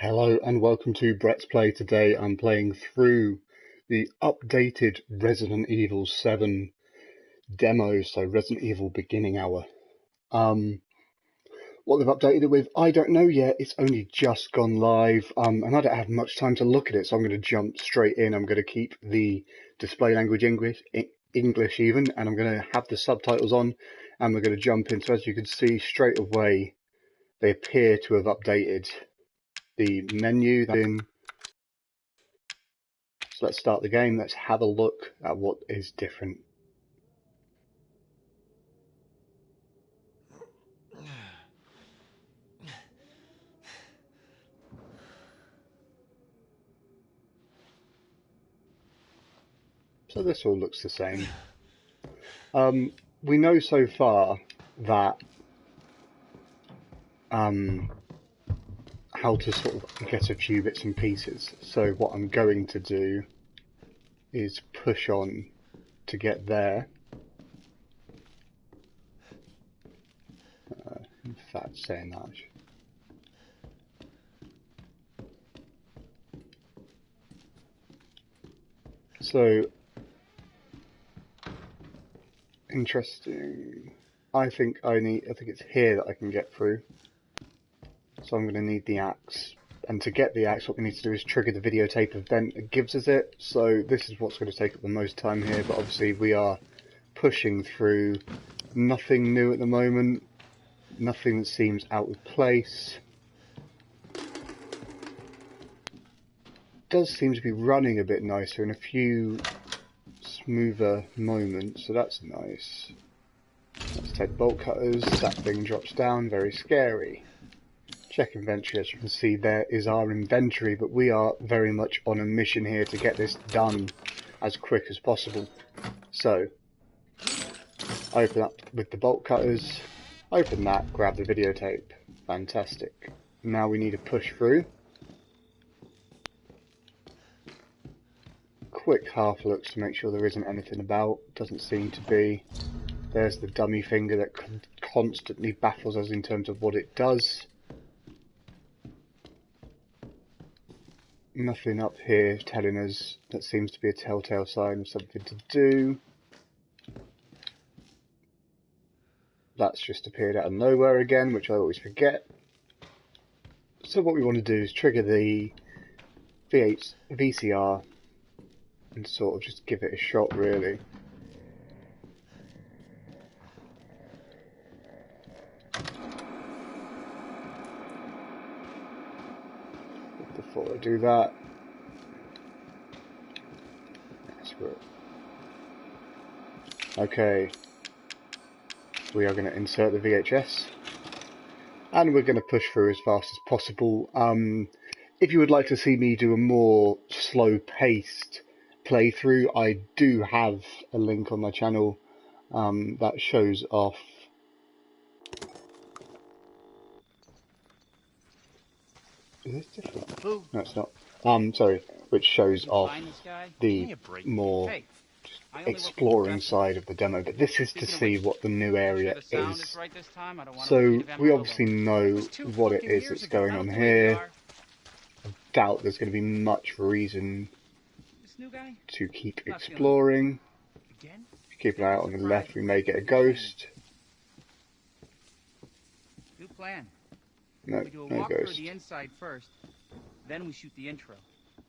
Hello and welcome to Brett's Play. Today I'm playing through the updated Resident Evil 7 demo, so Resident Evil Beginning Hour. What they've updated it with, I don't know yet. It's only just gone live, and I don't have much time to look at it, so I'm going to jump straight in. I'm going to keep the display language English even, and I'm going to have the subtitles on, and we're going to jump in. So as you can see straight away, they appear to have updated the menu. So let's start the game. Let's have a look at what is different. So this all looks the same. We know so far that how to sort of get a few bits and pieces. So what I'm going to do is push on to get there. In fact, saying that. So interesting. I think it's here that I can get through. So I'm going to need the axe. And to get the axe, what we need to do is trigger the videotape event that gives us it. So this is what's going to take up the most time here, but obviously we are pushing through. Nothing new at the moment. Nothing that seems out of place. Does seem to be running a bit nicer in a few smoother moments, so that's nice. Let's take bolt cutters. That thing drops down, very scary. Check inventory. As you can see, there is our inventory, but we are very much on a mission here to get this done as quick as possible. So, open up with the bolt cutters, open that, grab the videotape. Fantastic. Now we need to push through. Quick half looks to make sure there isn't anything about. Doesn't seem to be. There's the dummy finger that constantly baffles us in terms of what it does. Nothing up here telling us that seems to be a telltale sign of something to do. That's just appeared out of nowhere again, which I always forget. So what we want to do is trigger the VCR and sort of just give it a shot, really. Before I do that, okay, we are going to insert the VHS and we're going to push through as fast as possible. If you would like to see me do a more slow-paced playthrough, I do have a link on my channel that shows off is this different? No, it's not. Sorry, which shows off the more exploring side of the demo, but this is to see what the new area is. So we obviously know what it is that's going on here. I doubt there's going to be much reason to keep exploring. Keep an eye out on the left, we may get a ghost. New plan. No, We do a no walk ghost. through the inside first, then we shoot the intro.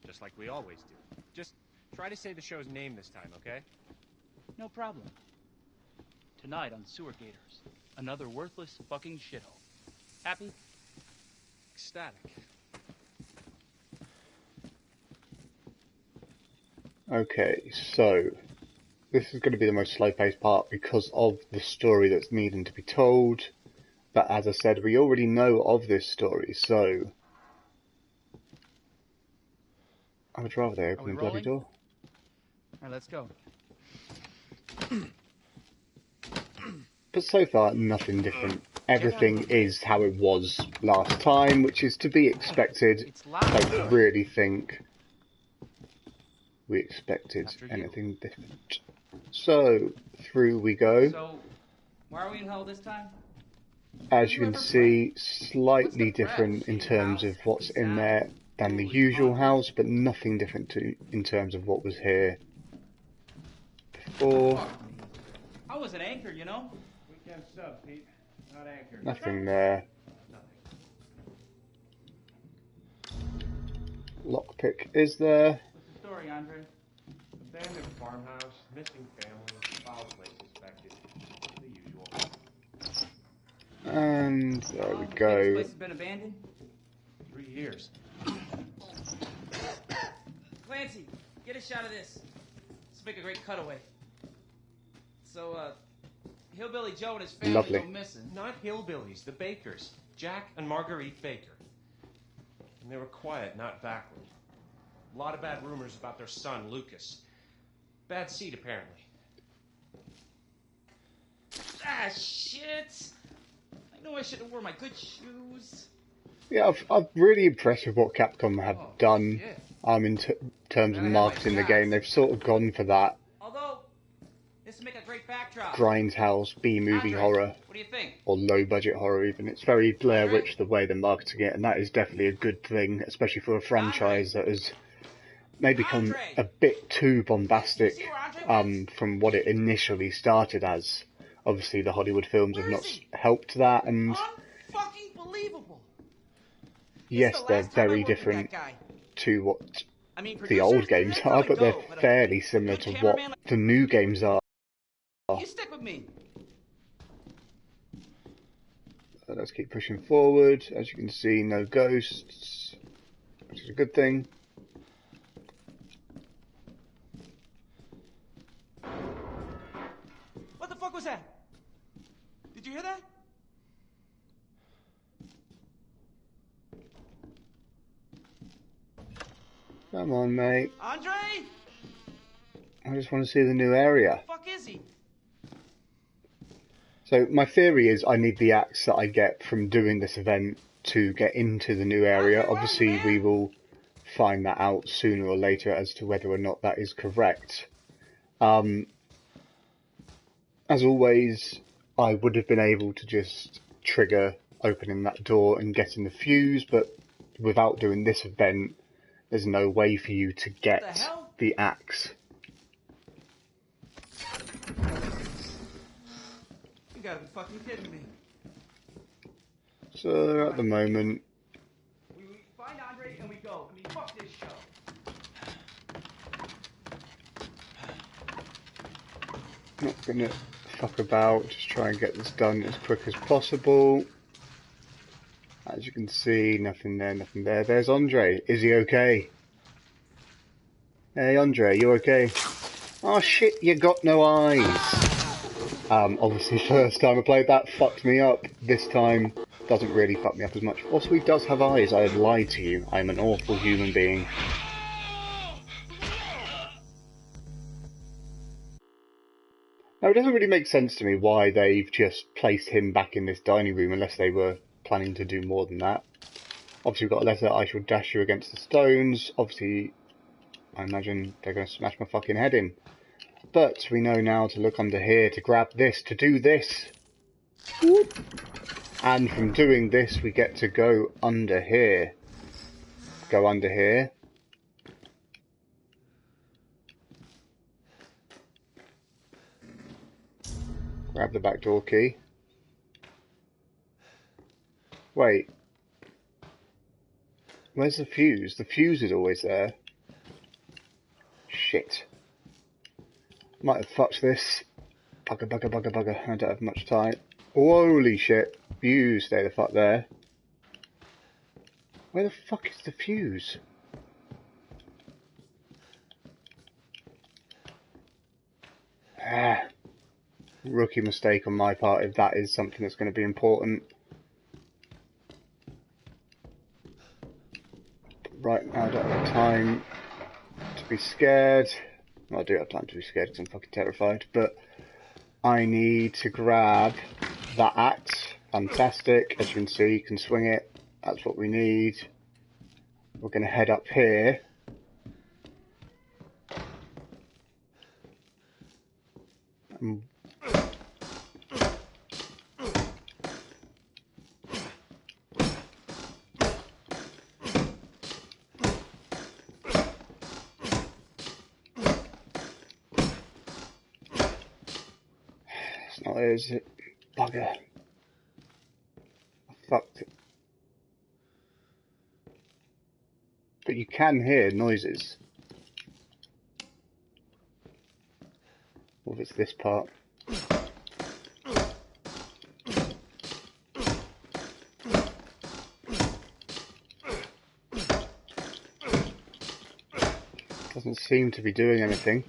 Just like we always do. Just try to say the show's name this time, okay? No problem. Tonight on Sewer Gators, another worthless fucking shithole. Happy? Ecstatic. Okay, so this is going to be the most slow-paced part because of the story that's needing to be told. But as I said, we already know of this story, so I would rather they open the bloody door. Alright, let's go. But so far, nothing different. Everything is how it was last time, which is to be expected. I don't really think we expected anything different. So, through we go. So, why are we in hell this time? as you can see, slightly different in terms of what's in there than the usual house, but nothing different in terms of what was here before. I was an anchor, you know? Weekend sub, Pete. Not anchor. Nothing there. Nothing. Lockpick is there. What's the story, Andre? Abandoned farmhouse, missing family, foul play suspected. The usual. And there we This go. place has been abandoned? 3 years. Clancy, get a shot of this. Let's make a great cutaway. So, Hillbilly Joe and his family Lovely. go missing. Not hillbillies, the Bakers. Jack and Marguerite Baker. And they were quiet, not backward. A lot of bad rumors about their son, Lucas. Bad seed, apparently. Ah, shit! I know I should have worn my good shoes. Yeah, I'm really impressed with what Capcom have done. Shit. In terms of marketing the game. They've sort of gone for that Although, this would make a great backdrop. grindhouse B-movie Andre, horror, what do you think? or low-budget horror even. It's very Blair Witch the way they're marketing it, and that is definitely a good thing, especially for a franchise that has maybe become a bit too bombastic from what it initially started as. Obviously, the Hollywood films have not helped that, and Unfucking believable. yes, they're very different to what the old games are, but they're fairly similar to what the new games are. You stick with me. Let's keep pushing forward. As you can see, no ghosts, which is a good thing. What the fuck was that? Did you hear that? Come on, mate. Andre? I just want to see the new area. The fuck is he? So my theory is I need the axe that I get from doing this event to get into the new area. Obviously, we will find that out sooner or later as to whether or not that is correct. As always, I would have been able to just trigger opening that door and getting the fuse, but without doing this event, there's no way for you to get the axe. You gotta be fucking kidding me. So at the moment, We find Andre and we go. I mean, fuck this show. not gonna fuck about, just try and get this done as quick as possible. As you can see, nothing there, nothing there. There's Andre. Is he okay? Hey Andre, you okay? Oh shit, you got no eyes. Obviously first time I played that fucked me up. This time doesn't really fuck me up as much. Also, he does have eyes. I had lied to you. I'm an awful human being. Now, it doesn't really make sense to me why they've just placed him back in this dining room unless they were planning to do more than that. Obviously, we've got a letter, I shall dash you against the stones. Obviously, I imagine they're going to smash my fucking head in. But we know now to look under here, to grab this, to do this. Whoop. And from doing this, we get to go under here. Go under here. Grab the back door key. Wait. Where's the fuse? The fuse is always there. Shit. Might have fucked this. Bugger, bugger, bugger, bugger. I don't have much time. Holy shit. Fuse, stay the fuck there. Where the fuck is the fuse? Ah. Rookie mistake on my part if that is something that's going to be important. Right now I don't have time to be scared. Well, I do have time to be scared because I'm fucking terrified. But I need to grab that axe. Fantastic. As you can see, you can swing it. That's what we need. We're going to head up here. not it, is it? Bugger. I fucked it. But you can hear noises. Or if it's this part. Doesn't seem to be doing anything.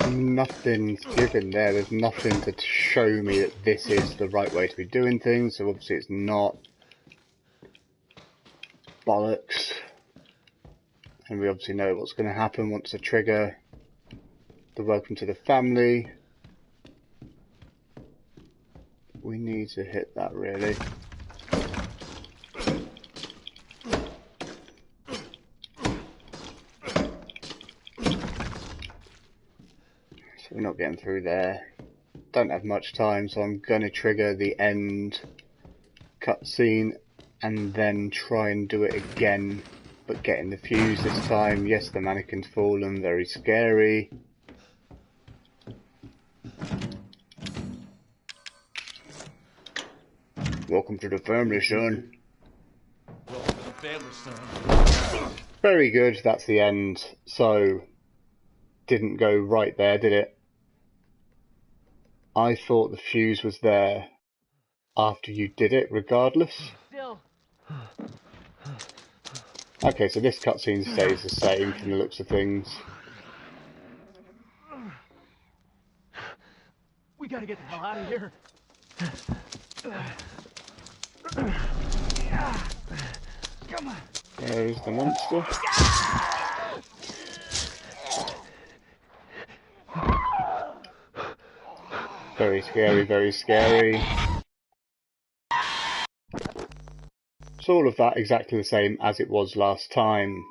Nothing's given there. There's nothing to show me that this is the right way to be doing things. So obviously it's not. Bollocks. And we obviously know what's going to happen once I trigger the welcome to the family. We need to hit that really. So we're not getting through there. Don't have much time, so I'm going to trigger the end cutscene and then try and do it again, but getting the fuse this time. Yes, the mannequin's fallen, very scary. Welcome to the family, son. Welcome to the family, son. Very good, that's the end. So, didn't go right there, did it? I thought the fuse was there after you did it, regardless. Still. Okay, so this cutscene stays the same from the looks of things. We gotta get the hell out of here. Come on. There's the monster. Very scary, very scary. So all of that exactly the same as it was last time.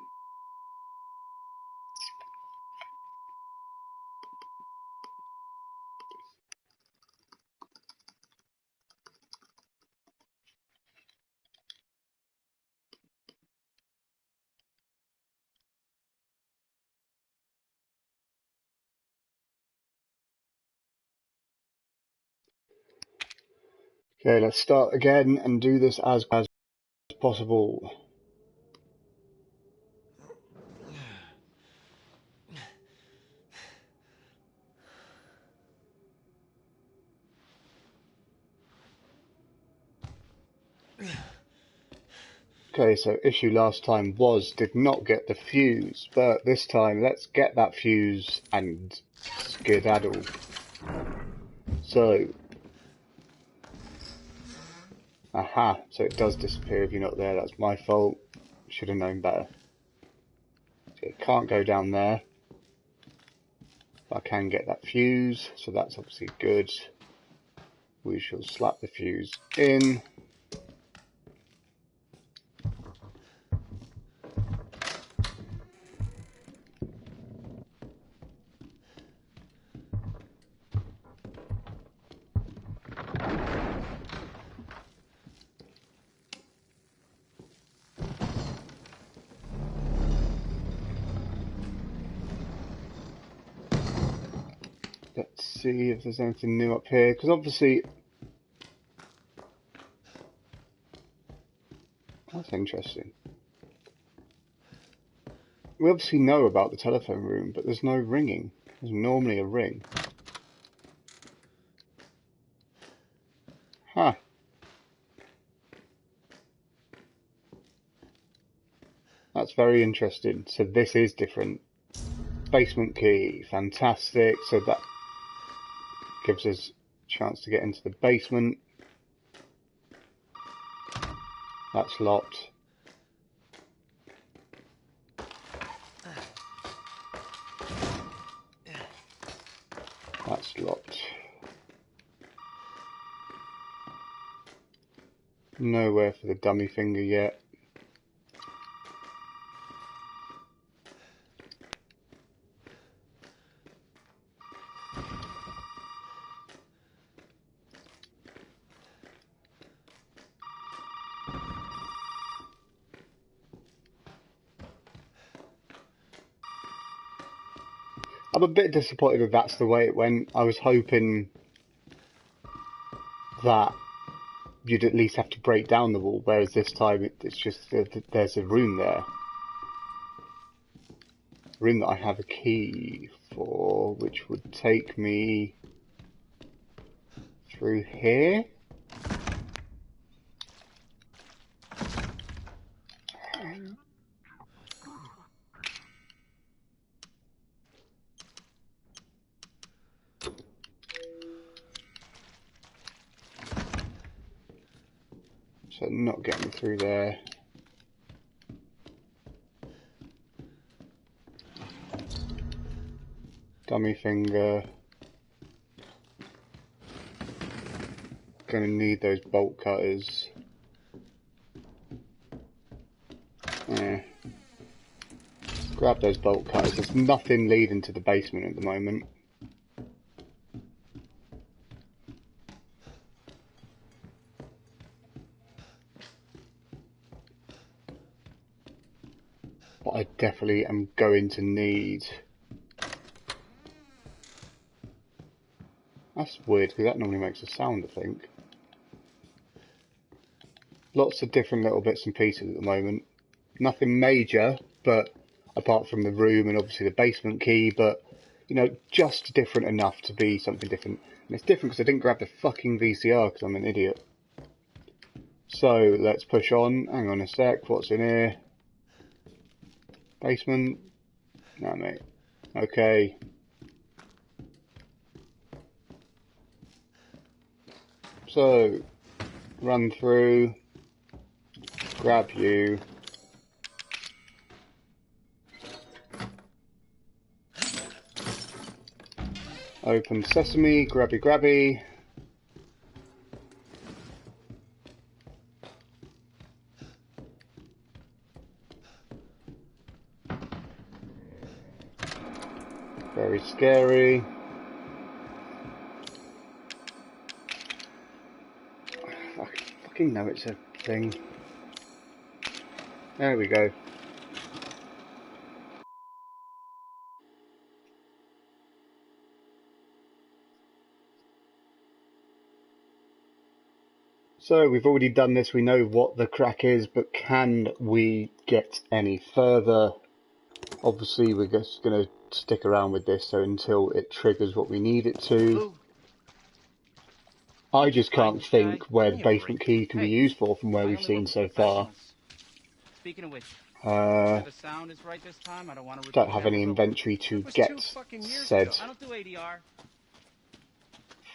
Okay, let's start again and do this as possible. Okay, so issue last time was did not get the fuse, but this time let's get that fuse and skedaddle. So, aha, so it does disappear if you're not there. That's my fault. Should have known better. So it can't go down there. I can get that fuse, so that's obviously good. We shall slap the fuse in. Let's see if there's anything new up here, because obviously that's interesting. We obviously know about the telephone room, but there's no ringing. There's normally a ring. Huh. That's very interesting. So this is different. Basement key, fantastic. So that gives us a chance to get into the basement. That's locked. That's It's locked. Nowhere for the dummy finger yet. I'm a bit disappointed that that's the way it went. I was hoping that you'd at least have to break down the wall, whereas this time it's just there's a room there. A room that I have a key for, which would take me through here. So not getting through there. Dummy finger. Gonna need those bolt cutters. Grab those bolt cutters. There's nothing leading to the basement at the moment. But I definitely am going to need... That's weird, because that normally makes a sound, I think. Lots of different little bits and pieces at the moment. Nothing major, but apart from the room and obviously the basement key, but, you know, just different enough to be something different. And it's different because I didn't grab the fucking VCR because I'm an idiot. So, let's push on. Hang on a sec, what's in here? Basement? No, mate. Okay. So, run through, grab you, open sesame, grabby grabby, very scary. I fucking know it's a thing. There we go. So we've already done this, we know what the crack is, but can we get any further? Obviously we're just going to stick around with this so until it triggers what we need it to. I just can't think where the basement key can be used for from where we've seen so far. Speaking of which, the sound is right this time. I don't want to don't have any inventory to get said I don't do ADR.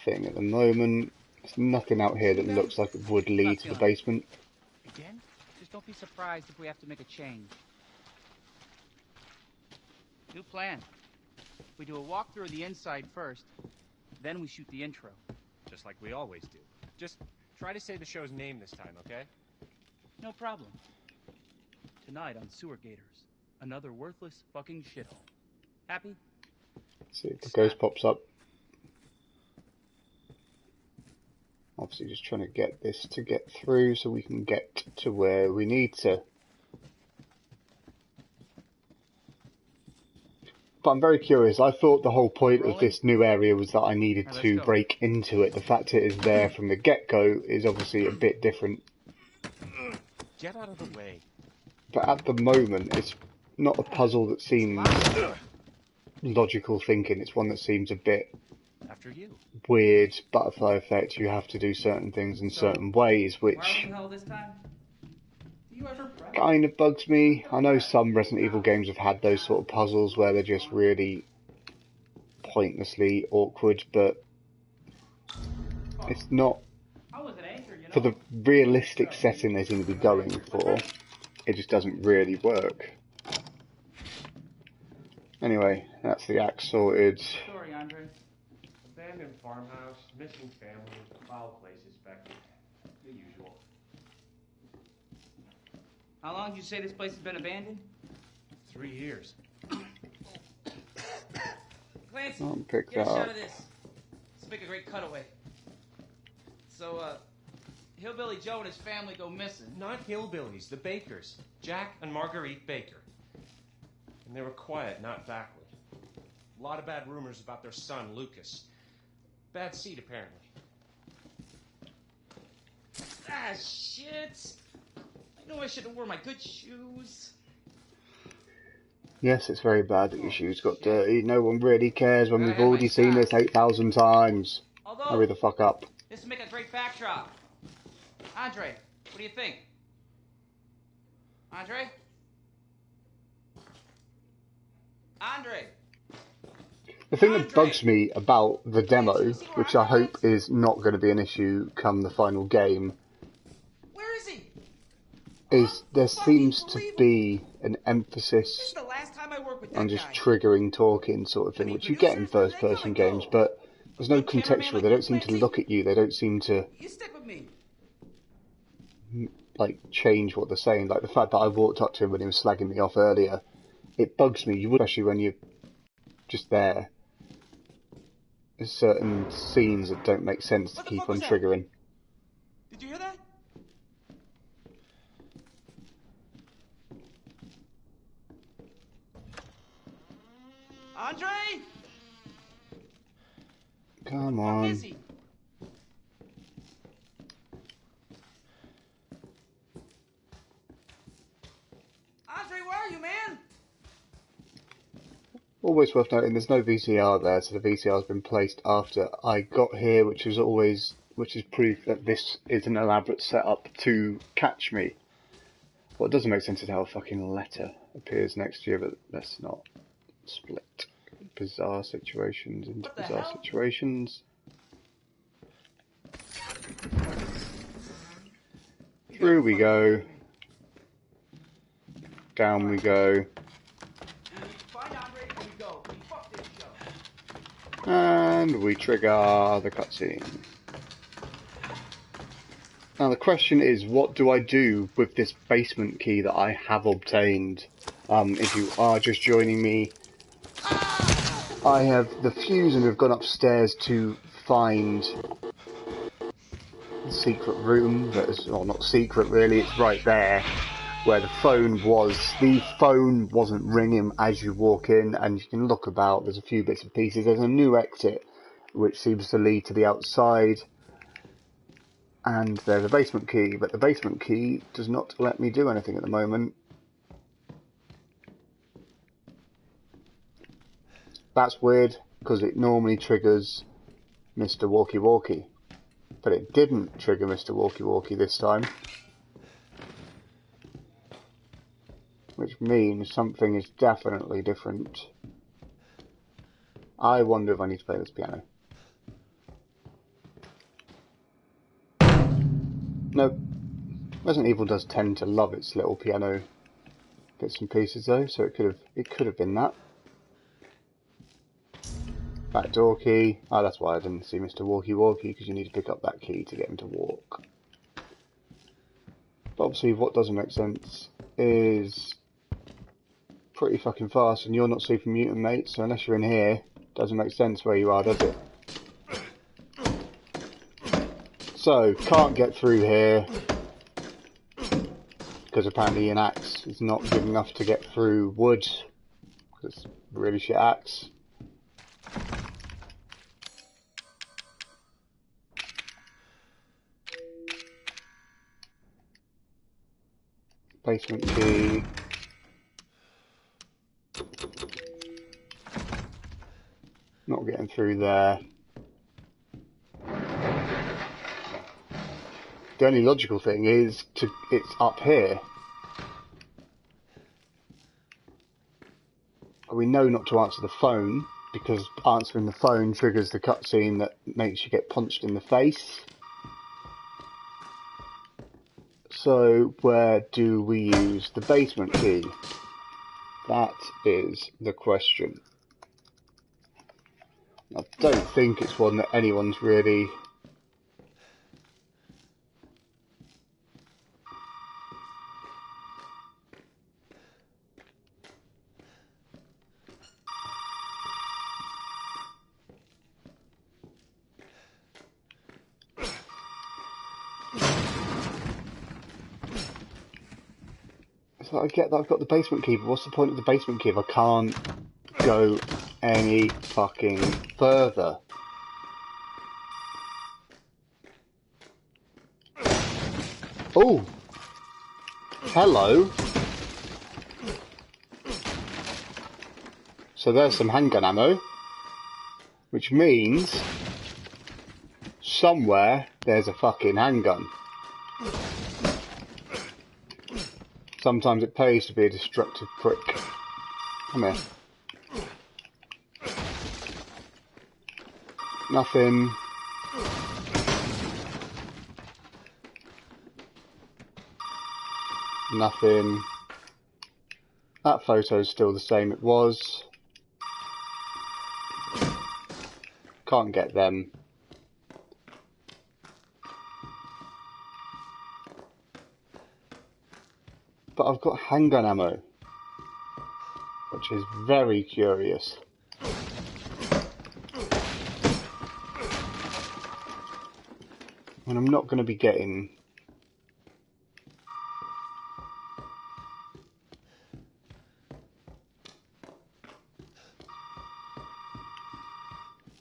thing at the moment. There's nothing out here that looks like it would lead to the basement. Again? Just don't be surprised if we have to make a change. New plan. We do a walkthrough of the inside first, then we shoot the intro. Just like we always do. Just try to say the show's name this time, okay? No problem. Tonight on Sewer Gators, another worthless fucking shithole. Happy? See if the ghost pops up. Obviously just trying to get this to get through so we can get to where we need to. But I'm very curious. I thought the whole point of this new area was that I needed to break into it. The fact it is there from the get-go is obviously a bit different. Get out of the way. But at the moment, it's not a puzzle that seems logical thinking. It's one that seems a bit After you. weird, butterfly effect. You have to do certain things in certain ways, which kind of bugs me. I know some Resident Evil games have had those sort of puzzles where they're just really pointlessly awkward, but it's not for the realistic setting they seem to be going for. It just doesn't really work. Anyway, that's the axe sorted. Sorry, Andre. Bad farmhouse, missing family, foul places back there. The usual. How long did you say this place has been abandoned? 3 years. Clancy, I'll pick get a that shot up. of this. Let's make a great cutaway. So, Hillbilly Joe and his family go missing. Not hillbillies, the Bakers. Jack and Marguerite Baker. And they were quiet, not backward. A lot of bad rumors about their son, Lucas. Bad seed, apparently. Ah, shit. I know I should have worn my good shoes. Yes, it's very bad that your shoes got dirty. No one really cares when I we've have my already seen this socks. 8,000 times. Although, Hurry the fuck up. this would make a great backdrop. Andre, what do you think? Andre? Andre? The thing that bugs me about the demo, which I hope is not going to be an issue come the final game, Where is he? is there seems to be an This emphasis is the last time I work with that on just guy. triggering talking sort of thing, which you get in first-person games, but there's no contextual. They don't seem to look at you. They don't seem to You stick with me. like change what they're saying. Like the fact that I walked up to him when he was slagging me off earlier, it bugs me. You would, especially when you're just there. There's certain scenes that don't make sense to What the keep fuck on was that? triggering. Did you hear that? Andre? Come Where on. is he? Andre, where are you, man? Always worth noting, there's no VCR there, so the VCR has been placed after I got here, which is proof that this is an elaborate setup to catch me. What doesn't make sense is how a fucking letter appears next to you, but let's not split bizarre situations into What the bizarre hell? situations. Through we go. Down we go. Find Andre and we go. We fuck this show. And we trigger the cutscene. Now the question is, what do I do with this basement key that I have obtained? If you are just joining me, I have the fuse and we've gone upstairs to find the secret room that is, well, not secret really, it's right there where the phone was. The phone wasn't ringing as you walk in, and you can look about, there's a few bits and pieces. There's a new exit which seems to lead to the outside, and there's a basement key, but the basement key does not let me do anything at the moment. That's weird, because it normally triggers Mr. Walkie Walkie, but it didn't trigger Mr. Walkie Walkie this time. Which means something is definitely different. I wonder if I need to play this piano. Nope. Resident Evil does tend to love its little piano bits and pieces though, so it could have been that. Back door key. Oh, that's why I didn't see Mr. Walkie Walkie, because you need to pick up that key to get him to walk. But obviously what doesn't make sense is pretty fucking fast, and you're not super mutant, mate, so unless you're in here, doesn't make sense where you are, does it? So, can't get through here, because apparently an axe is not good enough to get through wood, because it's a really shit axe. Basement key. Not getting through there. The only logical thing is it's up here. We know not to answer the phone, because answering the phone triggers the cutscene that makes you get punched in the face. So where do we use the basement key? That is the question. I don't think it's one that anyone's really... So I get that I've got the basement key, but what's the point of the basement key if I can't go any fucking further? Oh! Hello! So there's some handgun ammo, which means somewhere there's a fucking handgun. Sometimes it pays to be a destructive prick. Come here. Nothing. Nothing. That photo's still the same it was. Can't get them. But I've got handgun ammo, which is very curious. And I'm not going to be getting...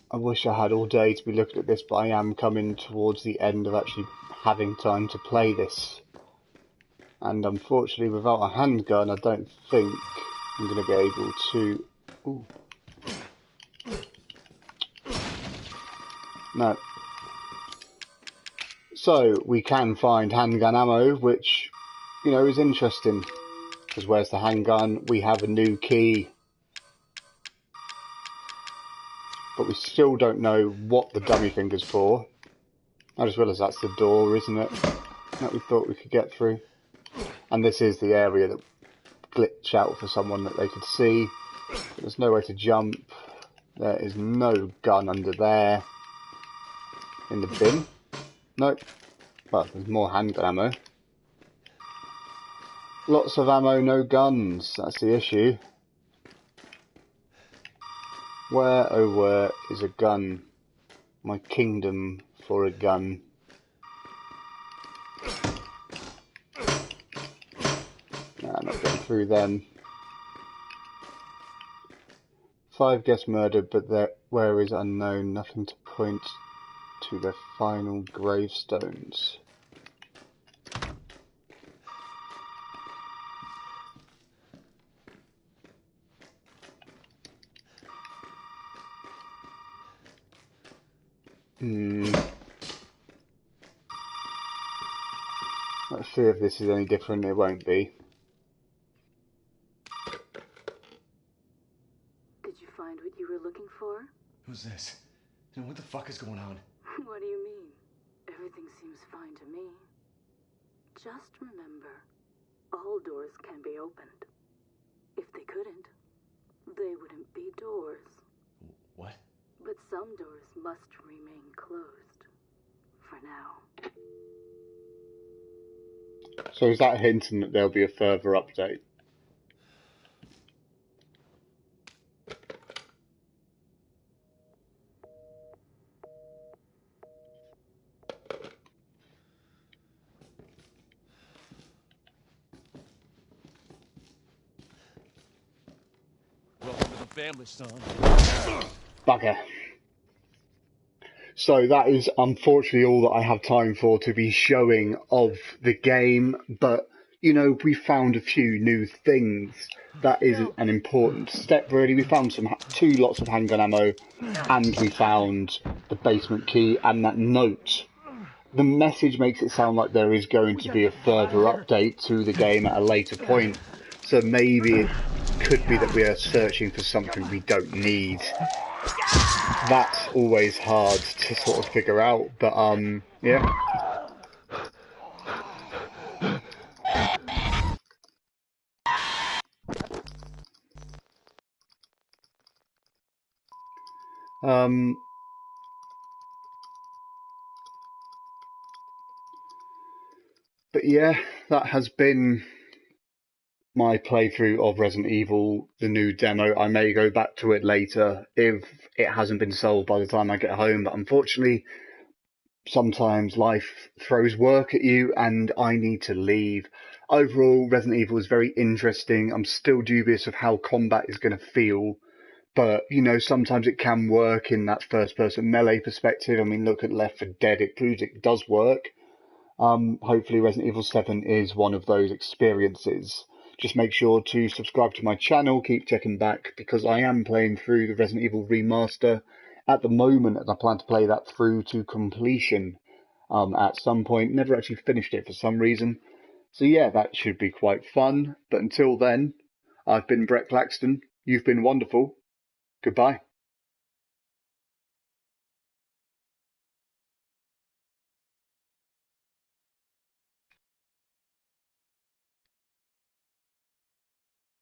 I wish I had all day to be looking at this, but I am coming towards the end of actually having time to play this. And unfortunately, without a handgun, I don't think I'm going to be able to... Ooh. No. So, we can find handgun ammo, which, you know, is interesting. Because where's the handgun? We have a new key. But we still don't know what the dummy finger's for. I just realised that's the door, isn't it? That we thought we could get through. And this is the area that glitched out for someone that they could see. But there's no way to jump. There is no gun under there. In the bin. Nope. Well, there's more handgun ammo. Lots of ammo, no guns. That's the issue. Where, oh where, is a gun? My kingdom for a gun. Nah, not getting through them. 5 guests murdered, but where is unknown. Nothing to point to their final gravestones. Let's see if this is any different. It won't be. Did you find what you were looking for? Who's this? And what the fuck is going on? What do you mean? Everything seems fine to me. Just remember, all doors can be opened. If they couldn't, they wouldn't be doors. What? But some doors must remain closed. For now. So is that hinting that there'll be a further update? Welcome to the family, son. Bugger. So that is unfortunately all that I have time for to be showing of the game, but you know, we found a few new things. That is an important step really. We found two lots of handgun ammo, and we found the basement key and that note. The message makes it sound like there is going to be a further update to the game at a later point, so maybe it could be that we are searching for something we don't need. That's always hard to sort of figure out, but yeah. But yeah, that has been my playthrough of Resident Evil, the new demo. I may go back to it later if it hasn't been solved by the time I get home, but unfortunately, sometimes life throws work at you and I need to leave. Overall, Resident Evil is very interesting. I'm still dubious of how combat is going to feel, but, you know, sometimes it can work in that first-person melee perspective. I mean, look at Left 4 Dead. It proves it does work. Hopefully Resident Evil 7 is one of those experiences. Just make sure to subscribe to my channel, keep checking back, because I am playing through the Resident Evil Remaster at the moment, and I plan to play that through to completion at some point. Never actually finished it for some reason. So yeah, that should be quite fun. But until then, I've been Brett Claxton. You've been wonderful. Goodbye.